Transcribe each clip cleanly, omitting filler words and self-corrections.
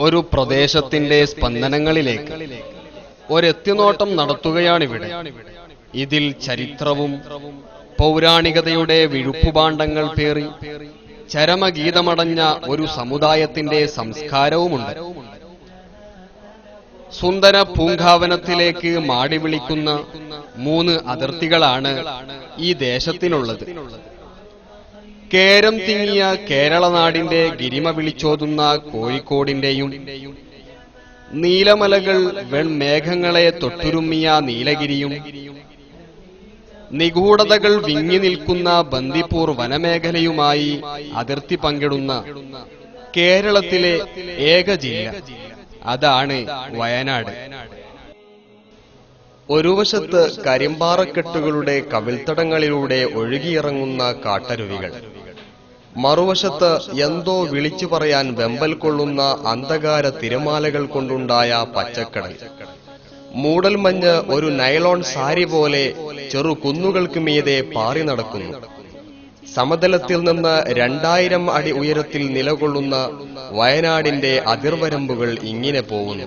ഒരു പ്രദേശത്തിന്റെ സ്പന്ദനങ്ങളിലേക്ക് ഒരെത്തിനോട്ടം നടത്തുകയാണിവിടെ. ഇതിൽ ചരിത്രവും പൗരാണികതയുടെ വിഴുപ്പുപാണ്ഡങ്ങൾ പേറി ചരമഗീതമടഞ്ഞ ഒരു സമുദായത്തിന്റെ സംസ്കാരവുമുണ്ട്. സുന്ദര പൂങ്കാവനത്തിലേക്ക് മാടി വിളിക്കുന്ന 3 അതിർത്തികളാണ് ഈ ദേശത്തിനുള്ളത്. കേരം തിങ്ങിയ കേരളനാടിന്റെ ഗിരിമ വിളിച്ചോതുന്ന കോഴിക്കോടിന്റെയും, നീലമലകൾ വെൺമേഘങ്ങളെ തൊട്ടുരുമ്മിയ നീലഗിരിയും, നിഗൂഢതകൾ വിങ്ങി നിൽക്കുന്ന ബന്ദിപ്പൂർ വനമേഖലയുമായി അതിർത്തി പങ്കിടുന്ന കേരളത്തിലെ ഏക ജില്ല, അതാണ് വയനാട്. ഒരു വശത്ത് കരിമ്പാറക്കെട്ടുകളുടെ കവിൾത്തടങ്ങളിലൂടെ ഒഴുകിയിറങ്ങുന്ന കാട്ടരുവികൾ, മറുവശത്ത് എന്തോ വിളിച്ചു പറയാൻ വെമ്പൽ കൊള്ളുന്ന അന്ധകാര തിരമാലകൾ കൊണ്ടുണ്ടായ പച്ചക്കടൽ. മൂടൽമഞ്ഞ് ഒരു നൈലോൺ സാരി പോലെ ചെറു കുന്നുകൾക്ക് മീതെ പാറി നടക്കുന്നു. സമതലത്തിൽ നിന്ന് 2000 അടി ഉയരത്തിൽ നിലകൊള്ളുന്ന വയനാടിന്റെ അതിർവരമ്പുകൾ ഇങ്ങനെ പോകുന്നു.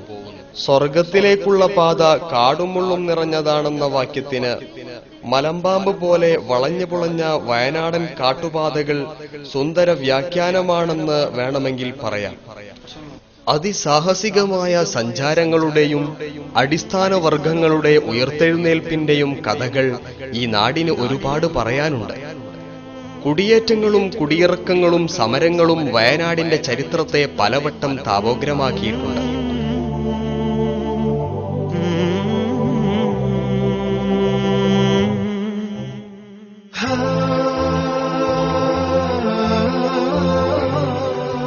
സ്വർഗത്തിലേക്കുള്ള പാത കാടും മുള്ളും നിറഞ്ഞതാണെന്ന വാക്യത്തിന് മലമ്പാമ്പ് പോലെ വളഞ്ഞു പുളഞ്ഞ വയനാടൻ കാട്ടുപാതകൾ സുന്ദര വ്യാഖ്യാനമാണെന്ന് വേണമെങ്കിൽ പറയാം. അതിസാഹസികമായ സഞ്ചാരങ്ങളുടെയും അടിസ്ഥാന വർഗങ്ങളുടെ ഉയർത്തെഴുന്നേൽപ്പിന്റെയും കഥകൾ ഈ നാടിന് ഒരുപാട് പറയാനുണ്ട്. കുടിയേറ്റങ്ങളും കുടിയിറക്കങ്ങളും സമരങ്ങളും വയനാടിന്റെ ചരിത്രത്തെ പലവട്ടം താപോഗ്രമാക്കിയിട്ടുണ്ട്.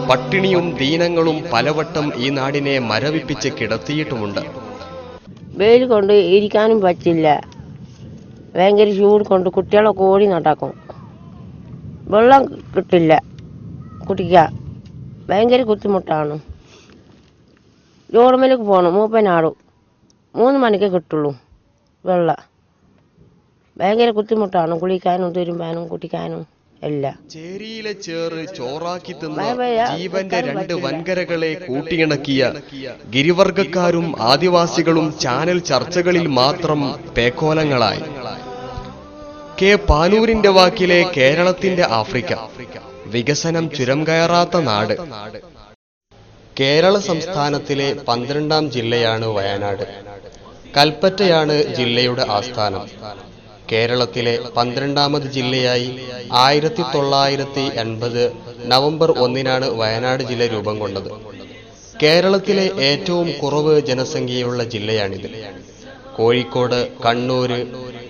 പട്ടിണിയും ദീനങ്ങളും പലവട്ടം ഈ നാടിനെ മരവിപ്പിച്ച് കിടത്തിയിട്ടുമുണ്ട്. വെയിൽ കൊണ്ട് ഇരിക്കാനും പറ്റില്ല, ഭയങ്കര ചൂട് കൊണ്ട് കുട്ടികളൊക്കെ ഓടി നടക്കും. വെള്ളം കിട്ടില്ല കുടിക്കാൻ, ഭയങ്കര ബുദ്ധിമുട്ടാണ്. ജോർമലേക്ക് പോകണം, മൂപ്പനാടും 3 മണിക്ക് കിട്ടുള്ളൂ വെള്ളം. ഭയങ്കര ബുദ്ധിമുട്ടാണ് കുളിക്കാനും തിരുമ്പാനും കുടിക്കാനും എല്ലാം. ചേരിയിലെ ചേറ് ചോറാക്കി തിന്ന ജീവന്റെ 2 വൻകരകളെ കൂട്ടിയിണക്കിയ ഗിരിവർഗക്കാരും ആദിവാസികളും ചാനൽ ചർച്ചകളിൽ മാത്രം പേക്കോലങ്ങളായി. കെ പാനൂരിന്റെ വാക്കിലെ കേരളത്തിന്റെ ആഫ്രിക്ക, വികസനം ചുരം കയറാത്ത നാട്. കേരള സംസ്ഥാനത്തിലെ 12ാം ജില്ലയാണ് വയനാട്. കൽപ്പറ്റയാണ് ജില്ലയുടെ ആസ്ഥാനം. കേരളത്തിലെ 12ാമത് ജില്ലയായി 1980 നവംബർ 1-നാണ് വയനാട് ജില്ല രൂപം കൊണ്ടത്. കേരളത്തിലെ ഏറ്റവും കുറവ് ജനസംഖ്യയുള്ള ജില്ലയാണിത്. കോഴിക്കോട്, കണ്ണൂര്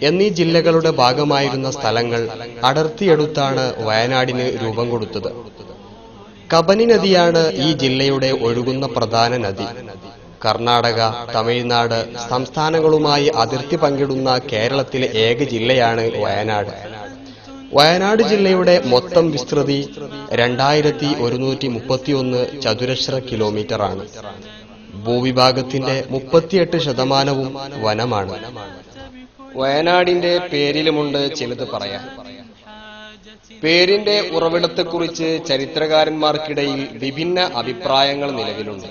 എന്നീ ജില്ലകളുടെ ഭാഗമായിരുന്ന സ്ഥലങ്ങൾ അടർത്തിയെടുത്താണ് വയനാടിന് രൂപം കൊടുത്തത്. കബനി നദിയാണ് ഈ ജില്ലയുടെ ഒഴുകുന്ന പ്രധാന നദി. കർണാടക, തമിഴ്നാട് സംസ്ഥാനങ്ങളുമായി അതിർത്തി പങ്കിടുന്ന കേരളത്തിലെ ഏക ജില്ലയാണ് വയനാട്. വയനാട് ജില്ലയുടെ മൊത്തം വിസ്തൃതി 2131 ചതുരശ്ര കിലോമീറ്ററാണ്. ഭൂവിഭാഗത്തിന്റെ 38% വനമാണ്. വയനാടിന്റെ പേരിലുമുണ്ട് ചിലത് പറയാൻ. പേരിന്റെ ഉറവിടത്തെക്കുറിച്ച് ചരിത്രകാരന്മാർക്കിടയിൽ വിഭിന്ന അഭിപ്രായങ്ങൾ നിലവിലുണ്ട്.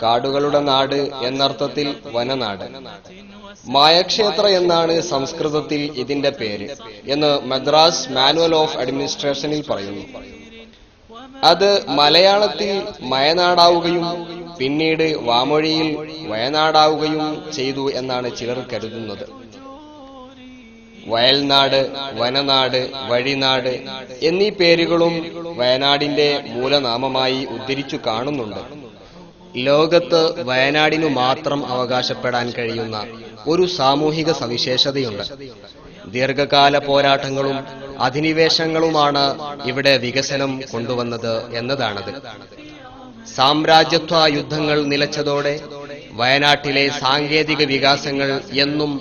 കാടുകളുടെ നാട് എന്നർത്ഥത്തിൽ വനനാട്. മായക്ഷേത്ര എന്നാണ് സംസ്കൃതത്തിൽ ഇതിന്റെ പേര് എന്ന് മദ്രാസ് മാനുവൽ ഓഫ് അഡ്മിനിസ്ട്രേഷനിൽ പറയുന്നു. അത് മലയാളത്തിൽ മയനാടാവുകയും പിന്നീട് വാമൊഴിയിൽ വയനാടാവുകയും ചെയ്തു എന്നാണ് ചിലർ കരുതുന്നത്. വയൽനാട്, വനനാട്, വഴിനാട് എന്നീ പേരുകളും വയനാടിന്റെ മൂലനാമമായി ഉദ്ധരിച്ചു കാണുന്നുണ്ട്. ലോകത്ത് വയനാടിനു മാത്രം അവകാശപ്പെടാൻ കഴിയുന്ന ഒരു സാമൂഹിക സവിശേഷതയുണ്ട്. ദീർഘകാല പോരാട്ടങ്ങളും അധിനിവേശങ്ങളുമാണ് ഇവിടെ വികസനം കൊണ്ടുവന്നത് എന്നതാണത്. സാമ്രാജ്യത്വ യുദ്ധങ്ങൾ നിലച്ചതോടെ വയനാട്ടിലെ സാങ്കേതിക വികാസങ്ങൾ എന്നും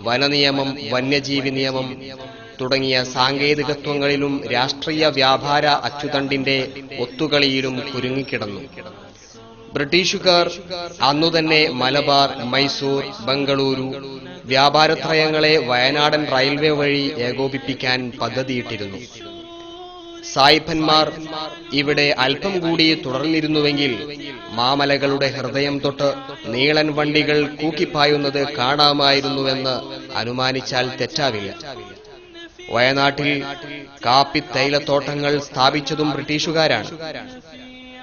വനനിയമം, വന്യജീവി നിയമം തുടങ്ങിയ സാങ്കേതികത്വങ്ങളിലും രാഷ്ട്രീയ വ്യാപാര അച്ചുതണ്ടിന്റെ ഒത്തുകളിയിലും കുരുങ്ങിക്കിടന്നു. ബ്രിട്ടീഷുകാർ അന്നുതന്നെ മലബാർ, മൈസൂർ, ബംഗളൂരു വ്യാപാരത്രയങ്ങളെ വയനാടൻ റെയിൽവേ വഴി ഏകോപിപ്പിക്കാൻ പദ്ധതിയിട്ടിരുന്നു. സായിപ്പന്മാർ ഇവിടെ അല്പം കൂടി തുടർന്നിരുന്നുവെങ്കിൽ മാമലകളുടെ ഹൃദയം തൊട്ട് നീളൻ വണ്ടികൾ കൂക്കിപ്പായുന്നത് കാണാമായിരുന്നുവെന്ന് അനുമാനിച്ചാൽ തെറ്റാവില്ല. വയനാട്ടിൽ കാപ്പി തൈലത്തോട്ടങ്ങൾ സ്ഥാപിച്ചതും ബ്രിട്ടീഷുകാരാണ്.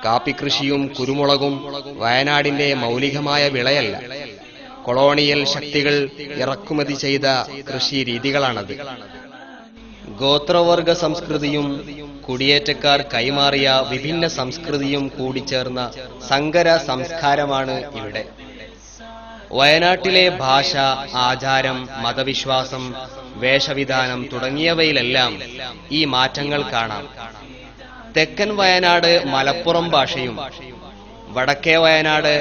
കാപ്പി കൃഷിയും കുരുമുളകും വയനാടിന്റെ മൗലികമായ വിളയല്ല, കൊളോണിയൽ ശക്തികൾ ഇറക്കുമതി ചെയ്ത കൃഷി രീതികളാണത്. ഗോത്രവർഗ സംസ്കൃതിയും കുടിയേറ്റക്കാർ കൈമാറിയ വിഭിന്ന സംസ്കൃതിയും കൂടിച്ചേർന്ന സങ്കര സംസ്കാരമാണ് ഇവിടെ. വയനാട്ടിലെ ഭാഷ, ആചാരം, മതവിശ്വാസം, വേഷവിധാനം തുടങ്ങിയവയിലെല്ലാം ഈ മാറ്റങ്ങൾ കാണാം. തെക്കൻ വയനാട് മലപ്പുറം ഭാഷയും വടക്കേ വയനാട്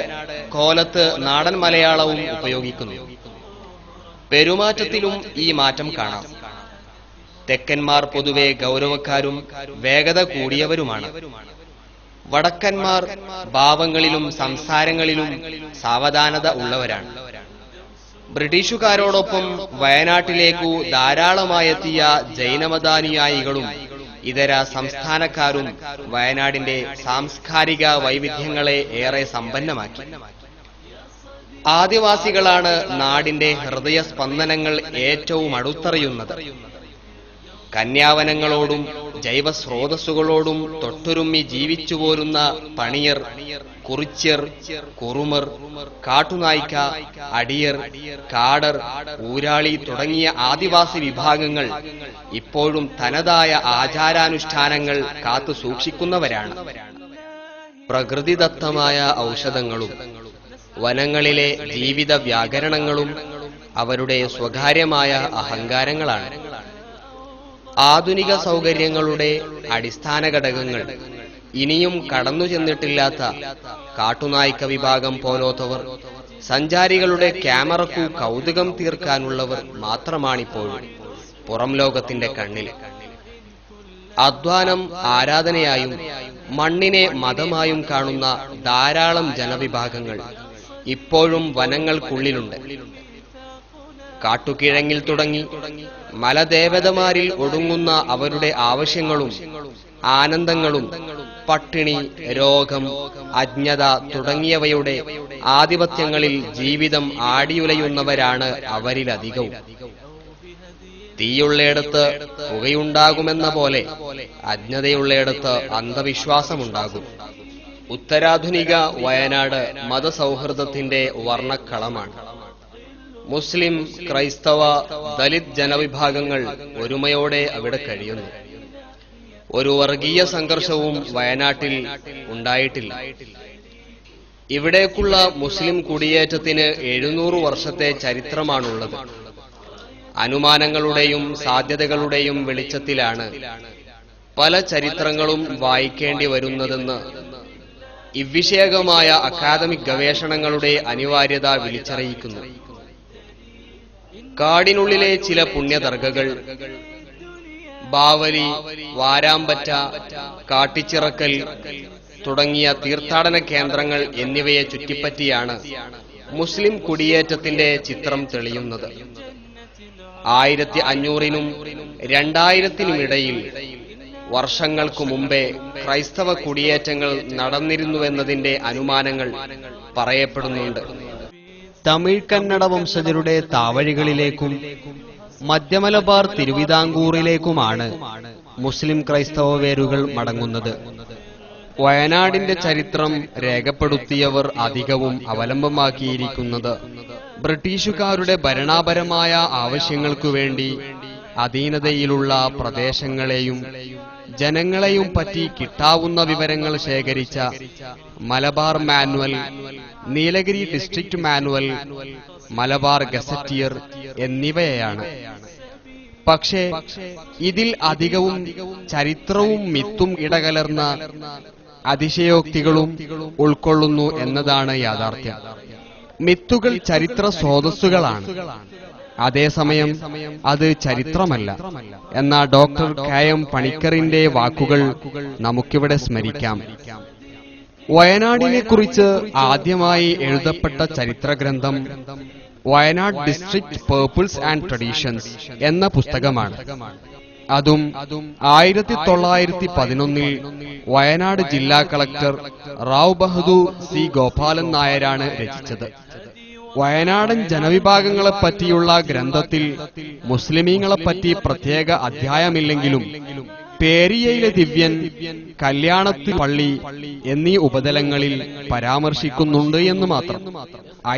കോലത്ത് നാടൻ മലയാളവും ഉപയോഗിക്കുന്നു. പെരുമാറ്റത്തിലും ഈ മാറ്റം കാണാം. തെക്കന്മാർ പൊതുവെ ഗൗരവക്കാരും വേഗത കൂടിയവരുമാണ്. വടക്കന്മാർ ഭാവങ്ങളിലും സംസാരങ്ങളിലും സാവധാനത ഉള്ളവരാണ്. ബ്രിട്ടീഷുകാരോടൊപ്പം വയനാട്ടിലേക്കു ധാരാളമായെത്തിയ ജൈനമതാനുയായികളും ഇതര സംസ്ഥാനക്കാരും വയനാടിന്റെ സാംസ്കാരിക വൈവിധ്യങ്ങളെ ഏറെ സമ്പന്നമാക്കി. ആദിവാസികളാണ് നാടിന്റെ ഹൃദയസ്പന്ദനങ്ങൾ ഏറ്റവും അടുത്തറിയുന്നത്. കന്യാവനങ്ങളോടും ജൈവസ്രോതസ്സുകളോടും തൊട്ടുരുമ്മി ജീവിച്ചുപോരുന്ന പണിയർ, കുറിച്യർ, കുറുമർ, കാട്ടുനായ്ക്ക, അടിയർ, കാടർ, ഊരാളി തുടങ്ങിയ ആദിവാസി വിഭാഗങ്ങൾ ഇപ്പോഴും തനതായ ആചാരാനുഷ്ഠാനങ്ങൾ കാത്തു സൂക്ഷിക്കുന്നവരാണ്. പ്രകൃതിദത്തമായ ഔഷധങ്ങളും വനങ്ങളിലെ ജീവിത വ്യാകരണങ്ങളും അവരുടെ സ്വകാര്യമായ അഹങ്കാരങ്ങളാണ്. ആധുനിക സൗകര്യങ്ങളുടെ അടിസ്ഥാന ഘടകങ്ങൾ ഇനിയും കടന്നു ചെന്നിട്ടില്ലാത്ത കാട്ടുനായ്ക്ക വിഭാഗം പോലോത്തവർ, സഞ്ചാരികളുടെ ക്യാമറക്കു കൗതുകം തീർക്കാനുള്ളവർ മാത്രമാണിപ്പോഴും പുറം ലോകത്തിന്റെ കണ്ണിൽ. അധ്വാനം ആരാധനയായും മണ്ണിനെ മതമായും കാണുന്ന ധാരാളം ജനവിഭാഗങ്ങൾ ഇപ്പോഴും വനങ്ങൾക്കുള്ളിലുണ്ട്. കാട്ടുകിഴങ്ങിൽ തുടങ്ങി മലദേവതമാരിൽ ഒടുങ്ങുന്ന അവരുടെ ആവശ്യങ്ങളും ആനന്ദങ്ങളും പട്ടിണി, രോഗം, അജ്ഞത തുടങ്ങിയവയുടെ ആധിപത്യങ്ങളിൽ ജീവിതം ആടിയുലയുന്നവരാണ് അവരിലധികവും. തീയുള്ളയിടത്ത് പുകയുണ്ടാകുമെന്ന പോലെ അജ്ഞതയുള്ളയിടത്ത് അന്ധവിശ്വാസമുണ്ടാകും. ഉത്തരാധുനിക വയനാട് മതസൗഹൃദത്തിന്റെ വർണ്ണക്കളമാണ്. മുസ്ലിം, ക്രൈസ്തവ, ദലിത് ജനവിഭാഗങ്ങൾ ഒരുമയോടെ അവിടെ കഴിയുന്നു. ഒരു വർഗീയ സംഘർഷവും വയനാട്ടിൽ ഉണ്ടായിട്ടില്ല. ഇവിടേക്കുള്ള മുസ്ലിം കുടിയേറ്റത്തിന് 700 വർഷത്തെ ചരിത്രമാണുള്ളത്. അനുമാനങ്ങളുടെയും സാധ്യതകളുടെയും വെളിച്ചത്തിലാണ് പല ചരിത്രങ്ങളും വായിക്കേണ്ടി വരുന്നതെന്ന് ഇവിഷയകമായ അക്കാദമിക് ഗവേഷണങ്ങളുടെ അനിവാര്യത വിളിച്ചറിയിക്കുന്നു. കാടിനുള്ളിലെ ചില പുണ്യദർഗകൾ, ബാവലി, വാരാമ്പറ്റ, കാട്ടിച്ചിറക്കൽ തുടങ്ങിയ തീർത്ഥാടന കേന്ദ്രങ്ങൾ എന്നിവയെ ചുറ്റിപ്പറ്റിയാണ് മുസ്ലിം കുടിയേറ്റത്തിന്റെ ചിത്രം തെളിയുന്നത്. 1500-നും 2000-നുമിടയിൽ വർഷങ്ങൾക്കു മുമ്പേ ക്രൈസ്തവ കുടിയേറ്റങ്ങൾ നടന്നിരുന്നുവെന്നതിന്റെ അനുമാനങ്ങൾ പറയപ്പെടുന്നുണ്ട്. തമിഴ് കന്നഡ വംശജരുടെ താവഴികളിലേക്കും മധ്യമലബാർ തിരുവിതാംകൂറിലേക്കുമാണ് മുസ്ലിം ക്രൈസ്തവ വേരുകൾ മടങ്ങുന്നത്. വയനാടിന്റെ ചരിത്രം രേഖപ്പെടുത്തിയവർ അധികവും അവലംബമാക്കിയിരിക്കുന്നത് ബ്രിട്ടീഷുകാരുടെ ഭരണപരമായ ആവശ്യങ്ങൾക്കുവേണ്ടി അധീനതയിലുള്ള പ്രദേശങ്ങളെയും ജനങ്ങളെയും പറ്റി കിട്ടാവുന്ന വിവരങ്ങൾ ശേഖരിച്ച Malabar manual, Nilgiri district manual, Malabar gazetteer എന്നിവയാണ്. പക്ഷേ ഇതിൽ അധികവും ചരിത്രവും മിത്തും ഇടകലർന്ന അതിശയോക്തികളും ഉൾക്കൊള്ളുന്നു എന്നതാണ് യാഥാർത്ഥ്യം. മിത്തുകൾ ചരിത്ര സ്രോതസ്സുകളാണ്, അതേസമയം അത് ചരിത്രമല്ല എന്ന ഡോക്ടർ കെ.എം. പണിക്കറിന്റെ വാക്കുകൾ നമുക്കിവിടെ സ്മരിക്കാം. വയനാടിനെക്കുറിച്ച് ആദ്യമായി എഴുതപ്പെട്ട ചരിത്രഗ്രന്ഥം വയനാട് ഡിസ്ട്രിക്ട് പേർപ്പിൾസ് ആൻഡ് ട്രഡീഷൻസ് എന്ന പുസ്തകമാണ്. അതും 1911 വയനാട് ജില്ലാ കളക്ടർ റാവ് ബഹദൂർ സി ഗോപാലൻ നായരാണ് രചിച്ചത്. വയനാടൻ ജനവിഭാഗങ്ങളെപ്പറ്റിയുള്ള ഗ്രന്ഥത്തിൽ മുസ്ലിമീങ്ങളെപ്പറ്റി പ്രത്യേക അധ്യായമില്ലെങ്കിലും പേരിയയിലെ ദിവ്യൻ, കല്യാണത്തിൽ പള്ളി എന്നീ ഉപതലങ്ങളിൽ പരാമർശിക്കുന്നുണ്ട് എന്ന് മാത്രം.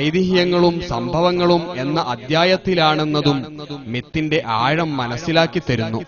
ഐതിഹ്യങ്ങളും സംഭവങ്ങളും എന്ന അധ്യായത്തിലാണെന്നതും മിത്തിന്റെ ആഴം മനസ്സിലാക്കി തരുന്നു.